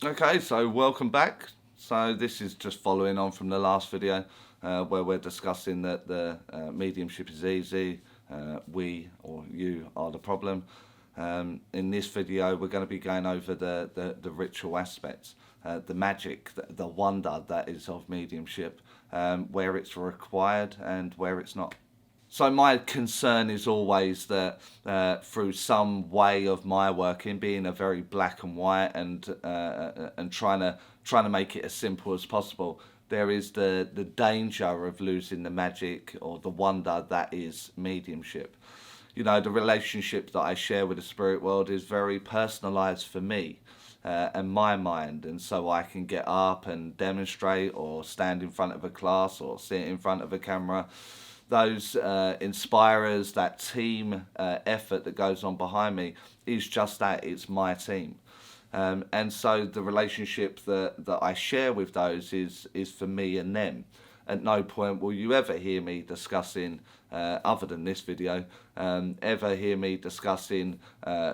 Okay, so welcome back. So this is just following on from the last video where we're discussing that the mediumship is easy, we or you are the problem. In this video, we're going to be going over the ritual aspects, the magic, the wonder that is of mediumship, where it's required and where it's not. So my concern is always that through some way of my working, being a very black and white and trying to make it as simple as possible, there is the danger of losing the magic or the wonder that is mediumship. You know, the relationship that I share with the spirit world is very personalized for me and my mind, and so I can get up and demonstrate or stand in front of a class or sit in front of a camera. Those inspirers, that team effort that goes on behind me is just that, it's my team. And so the relationship that I share with those is for me and them. At no point will you ever hear me discussing, other than this video, ever hear me discussing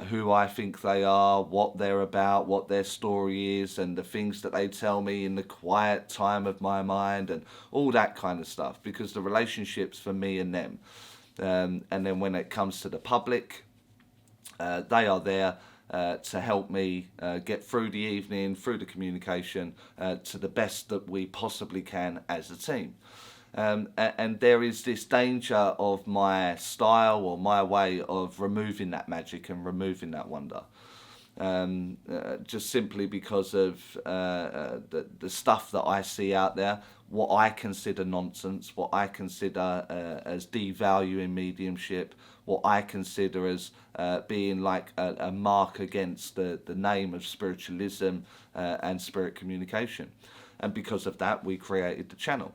who I think they are, what they're about, what their story is, and the things that they tell me in the quiet time of my mind, and all that kind of stuff, because the relationship's for me and them. And then when it comes to the public, they are there to help me get through the evening, through the communication, to the best that we possibly can as a team. And there is this danger of my style or my way of removing that magic and removing that wonder. Just simply because of the stuff that I see out there, what I consider nonsense, what I consider as devaluing mediumship, what I consider as being like a mark against the name of spiritualism and spirit communication. And because of that, we created the channel.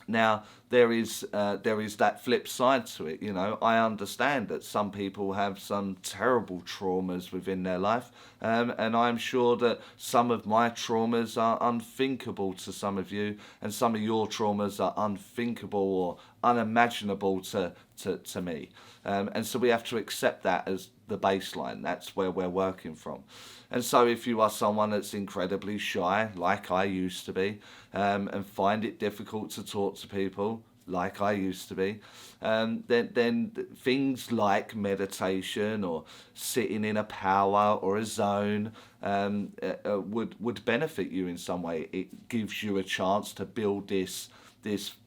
Now there is that flip side to it. You know, I understand that some people have some terrible traumas within their life, and I'm sure that some of my traumas are unthinkable to some of you, and some of your traumas are unthinkable or unimaginable to me. And so we have to accept that as the baseline. That's where we're working from. And so if you are someone that's incredibly shy, like I used to be, and find it difficult to talk to people, like I used to be, then things like meditation or sitting in a power or a zone would benefit you in some way. It gives you a chance to build this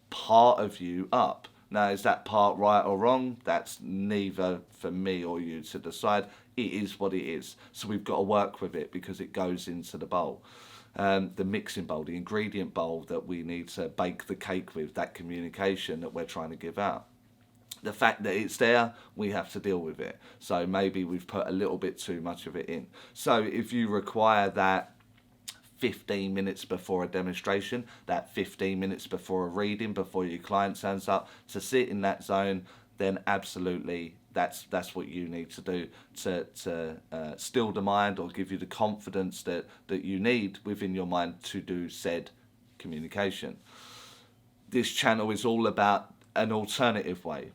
part of you up. Now, is that part right or wrong? That's neither for me or you to decide. It is what it is. So we've got to work with it because it goes into the bowl. The mixing bowl, the ingredient bowl that we need to bake the cake with, that communication that we're trying to give out. The fact that it's there, we have to deal with it. So maybe we've put a little bit too much of it in. So if you require that 15 minutes before a demonstration, that 15 minutes before a reading, before your client stands up, to sit in that zone, then absolutely that's what you need to do to still the mind or give you the confidence that you need within your mind to do said communication. This channel is all about an alternative way.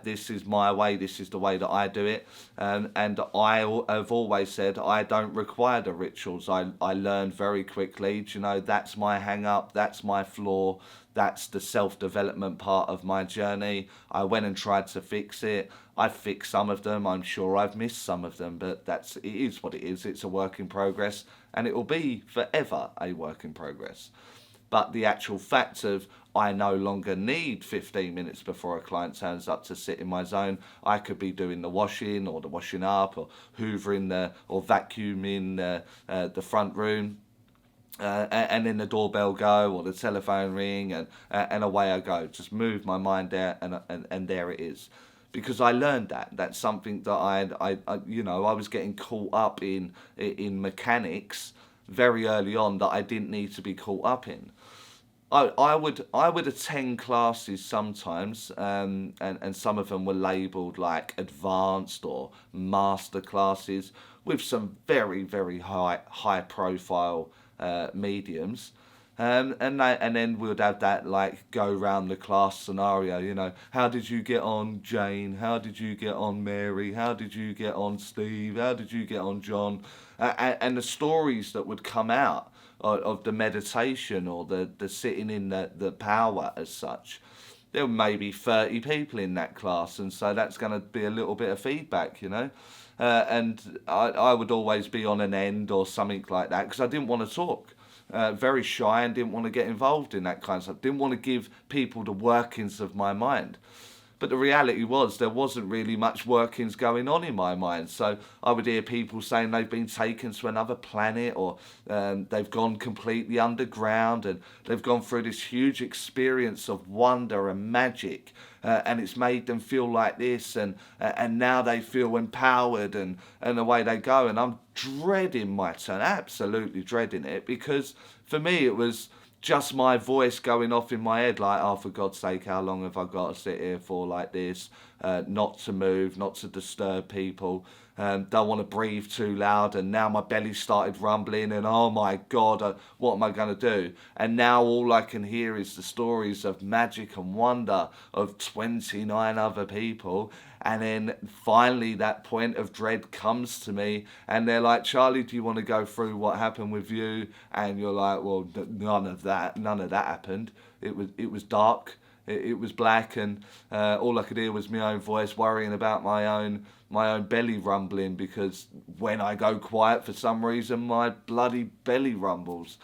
This is my way. This is the way that I do it, and I have always said I don't require the rituals. I learn very quickly. Do you know, that's my hang up. That's my flaw. That's the self-development part of my journey. I went and tried to fix it. I've fixed some of them. I'm sure I've missed some of them, but it is what it is. It's a work in progress, and it will be forever a work in progress. But the actual fact of I no longer need 15 minutes before a client turns up to sit in my zone. I could be doing the washing or the washing up or hoovering or vacuuming the front room. And then the doorbell go or the telephone ring and away I go. Just move my mind there and there it is. Because I learned that. That's something that I was getting caught up in mechanics very early on that I didn't need to be caught up in. I would attend classes sometimes, and some of them were labelled like advanced or master classes with some very high profile mediums, And then we'd have that like go round the class scenario, you know, how did you get on, Jane? How did you get on, Mary? How did you get on, Steve? How did you get on, John? And the stories that would come out of the meditation or the sitting in the power as such. There were maybe 30 people in that class, and so that's going to be a little bit of feedback, you know. And I would always be on an end or something like that because I didn't want to talk. Very shy and didn't want to get involved in that kind of stuff. Didn't want to give people the workings of my mind. But the reality was there wasn't really much workings going on in my mind. So I would hear people saying they've been taken to another planet or they've gone completely underground and they've gone through this huge experience of wonder and magic. And it's made them feel like this and now they feel empowered and away they go. And I'm dreading my turn, absolutely dreading it, because for me it was just my voice going off in my head like, oh, for God's sake, how long have I got to sit here for like this? Not to move, not to disturb people, don't want to breathe too loud, and now my belly started rumbling and oh my God, what am I going to do? And now all I can hear is the stories of magic and wonder of 29 other people. And then finally that point of dread comes to me and they're like, Charlie, do you want to go through what happened with you? And you're like, well, none of that happened. It was dark, it was black, and all I could hear was my own voice worrying about my own belly rumbling, because when I go quiet for some reason my bloody belly rumbles.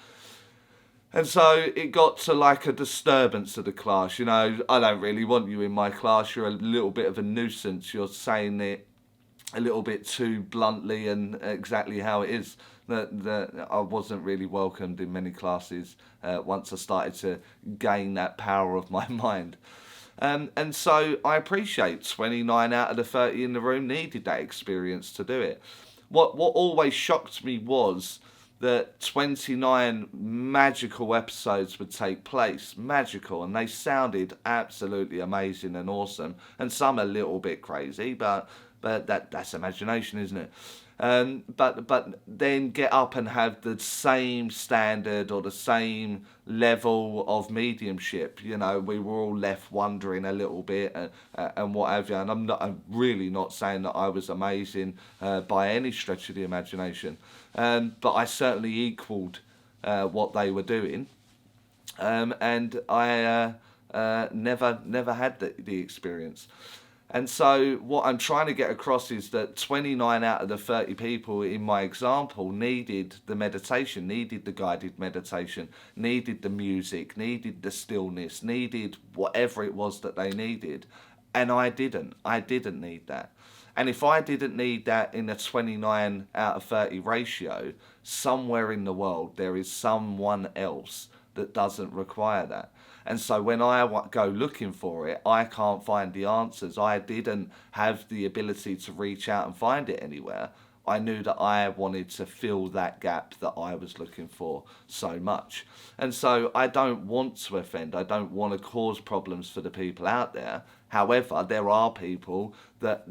And so it got to like a disturbance of the class. You know, I don't really want you in my class. You're a little bit of a nuisance. You're saying it a little bit too bluntly and exactly how it is. That I wasn't really welcomed in many classes once I started to gain that power of my mind. And so I appreciate 29 out of the 30 in the room needed that experience to do it. What always shocked me was that 29 magical episodes would take place, magical, and they sounded absolutely amazing and awesome, and some a little bit crazy, but that's imagination, isn't it? But then get up and have the same standard or the same level of mediumship. You know, we were all left wondering a little bit and what have you. And I'm really not saying that I was amazing by any stretch of the imagination, but I certainly equalled what they were doing, and I never had the experience. And so what I'm trying to get across is that 29 out of the 30 people in my example needed the meditation, needed the guided meditation, needed the music, needed the stillness, needed whatever it was that they needed. And I didn't. I didn't need that. And if I didn't need that in a 29 out of 30 ratio, somewhere in the world there is someone else that doesn't require that. And so when I go looking for it, I can't find the answers. I didn't have the ability to reach out and find it anywhere. I knew that I wanted to fill that gap that I was looking for so much. And so I don't want to offend. I don't want to cause problems for the people out there. However, there are people that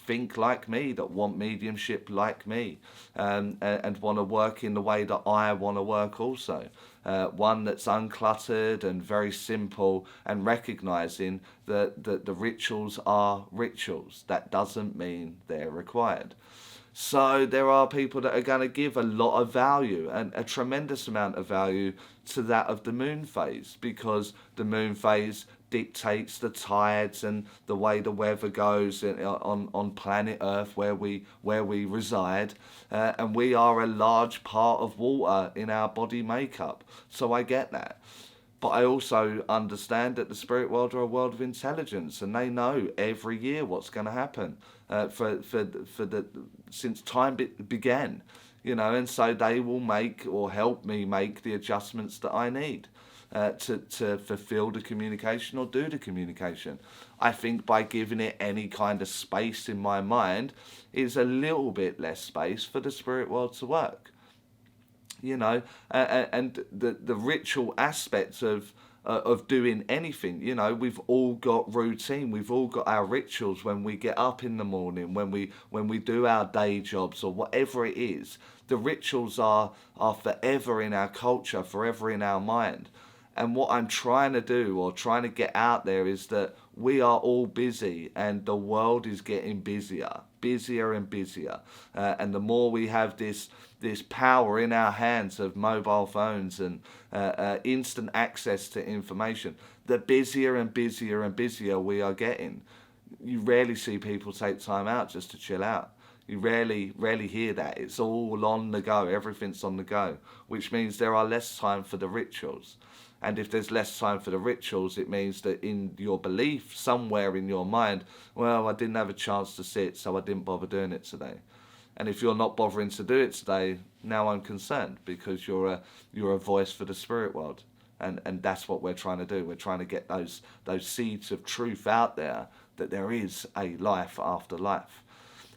think like me, that want mediumship like me, and want to work in the way that I want to work also. One that's uncluttered and very simple, and recognizing that the rituals are rituals. That doesn't mean they're required. So there are people that are going to give a lot of value, and a tremendous amount of value, to that of the moon phase, because the moon phase dictates the tides and the way the weather goes on planet Earth where we reside, and we are a large part of water in our body makeup. So I get that. But I also understand that the spirit world are a world of intelligence, and they know every year what's going to happen since time began, you know, and so they will make or help me make the adjustments that I need to fulfill the communication or do the communication. I think by giving it any kind of space in my mind is a little bit less space for the spirit world to work. You know, and the ritual aspects of of doing anything. You know, we've all got routine. We've all got our rituals when we get up in the morning, when we do our day jobs or whatever it is. The rituals are forever in our culture, forever in our mind. And what I'm trying to do, or trying to get out there, is that we are all busy and the world is getting busier and busier. And the more we have this power in our hands of mobile phones and instant access to information, the busier and busier and busier we are getting. You rarely see people take time out just to chill out. You rarely hear that. It's all on the go. Everything's on the go, which means there are less time for the rituals. And if there's less time for the rituals, it means that in your belief, somewhere in your mind, well, I didn't have a chance to sit, so I didn't bother doing it today. And if you're not bothering to do it today, now I'm concerned, because you're a voice for the spirit world. And that's what we're trying to do. We're trying to get those seeds of truth out there, that there is a life after life.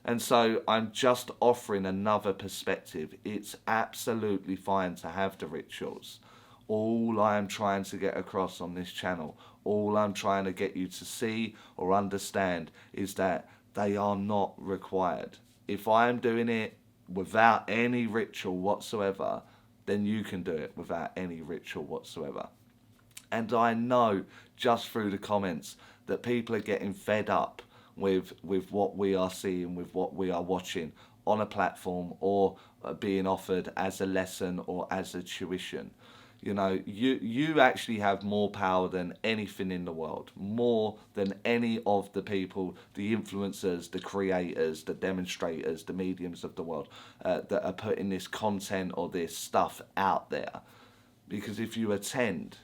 And so I'm just offering another perspective. It's absolutely fine to have the rituals. All I am trying to get across on this channel, all I'm trying to get you to see or understand, is that they are not required. If I'm doing it without any ritual whatsoever, then you can do it without any ritual whatsoever. And I know just through the comments that people are getting fed up with what we are seeing, with what we are watching on a platform, or being offered as a lesson or as a tuition. You know, you actually have more power than anything in the world, more than any of the people, the influencers, the creators, the demonstrators, the mediums of the world that are putting this content or this stuff out there. Because if you attend,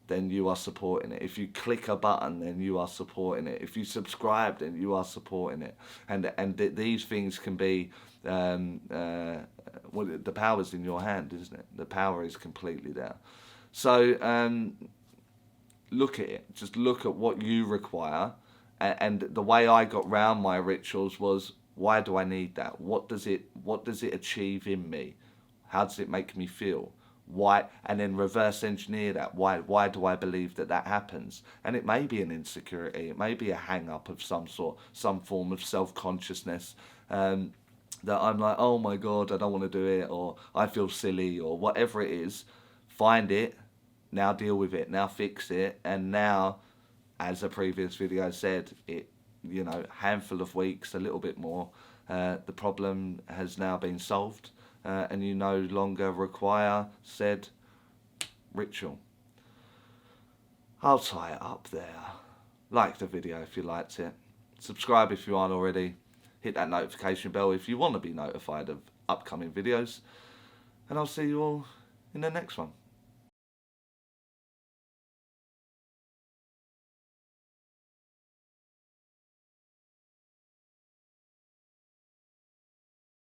then you are supporting it. If you click a button, then you are supporting it. If you subscribe, then you are supporting it. And these things can be, well, the power's in your hand, isn't it? The power is completely there. So look at it. Just look at what you require. And the way I got round my rituals was, why do I need that? What does it achieve in me? How does it make me feel? Why? And then reverse engineer that. Why do I believe that happens? And it may be an insecurity. It may be a hang up of some sort, some form of self-consciousness. That I'm like, oh my God, I don't want to do it, or I feel silly, or whatever it is. Find it, now deal with it, now fix it, and now, as a previous video said, it, you know, handful of weeks, a little bit more, the problem has now been solved, and you no longer require said ritual. I'll tie it up there. Like the video if you liked it. Subscribe if you aren't already. Hit that notification bell if you want to be notified of upcoming videos. And I'll see you all in the next one.